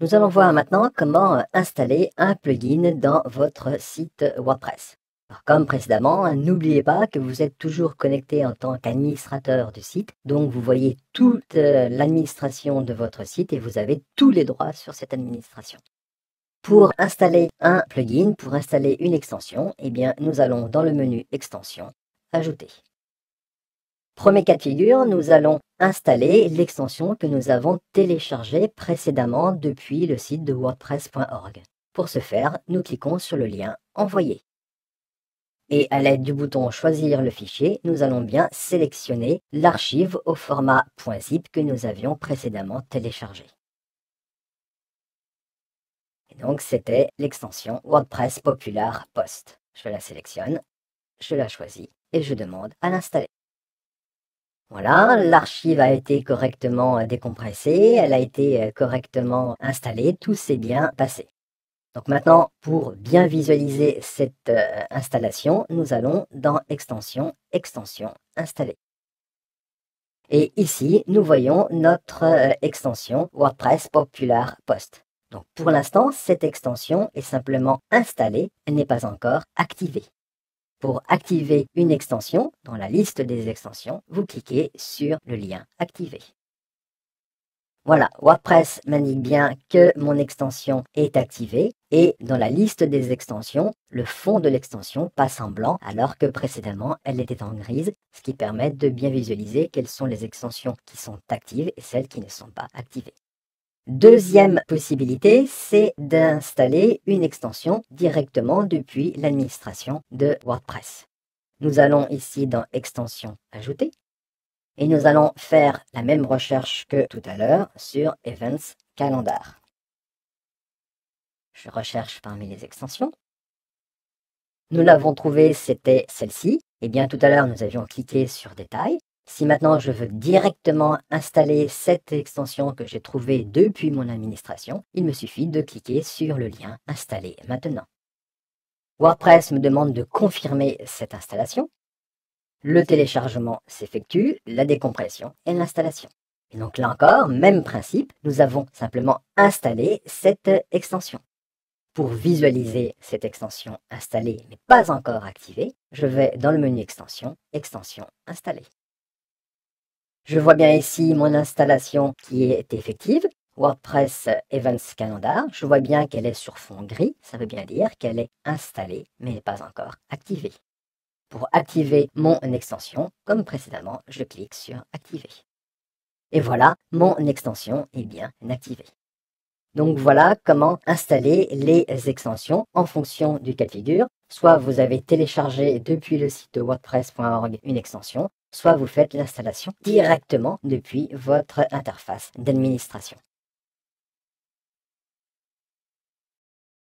Nous allons voir maintenant comment installer un plugin dans votre site WordPress. Alors, comme précédemment, n'oubliez pas que vous êtes toujours connecté en tant qu'administrateur du site, donc vous voyez toute l'administration de votre site et vous avez tous les droits sur cette administration. Pour installer un plugin, pour installer une extension, eh bien, nous allons dans le menu Extensions, Ajouter. Premier cas de figure, nous allons installer l'extension que nous avons téléchargée précédemment depuis le site de wordpress.org. Pour ce faire, nous cliquons sur le lien Envoyer. Et à l'aide du bouton Choisir le fichier, nous allons bien sélectionner l'archive au format .zip que nous avions précédemment téléchargé. Et donc c'était l'extension WordPress Popular Post. Je la sélectionne, je la choisis et je demande à l'installer. Voilà, l'archive a été correctement décompressée, elle a été correctement installée, tout s'est bien passé. Donc maintenant, pour bien visualiser cette installation, nous allons dans Extension, Extension, Installer. Et ici, nous voyons notre extension WordPress Popular Post. Donc pour l'instant, cette extension est simplement installée, elle n'est pas encore activée. Pour activer une extension, dans la liste des extensions, vous cliquez sur le lien « Activer ». Voilà, WordPress m'indique bien que mon extension est activée et dans la liste des extensions, le fond de l'extension passe en blanc alors que précédemment, elle était en grise, ce qui permet de bien visualiser quelles sont les extensions qui sont actives et celles qui ne sont pas activées. Deuxième possibilité, c'est d'installer une extension directement depuis l'administration de WordPress. Nous allons ici dans Extension Ajouter et nous allons faire la même recherche que tout à l'heure sur Events Calendar. Je recherche parmi les extensions. Nous l'avons trouvée, c'était celle-ci. Et bien tout à l'heure, nous avions cliqué sur Détails. Si maintenant je veux directement installer cette extension que j'ai trouvée depuis mon administration, il me suffit de cliquer sur le lien « Installer maintenant ». WordPress me demande de confirmer cette installation. Le téléchargement s'effectue, la décompression et l'installation. Et donc là encore, même principe, nous avons simplement installé cette extension. Pour visualiser cette extension installée mais pas encore activée, je vais dans le menu Extension, Extension installée. Je vois bien ici mon installation qui est effective, WordPress Events Calendar. Je vois bien qu'elle est sur fond gris, ça veut bien dire qu'elle est installée mais pas encore activée. Pour activer mon extension, comme précédemment, je clique sur Activer. Et voilà, mon extension est bien activée. Donc voilà comment installer les extensions en fonction du cas de figure. Soit vous avez téléchargé depuis le site de wordpress.org une extension, soit vous faites l'installation directement depuis votre interface d'administration.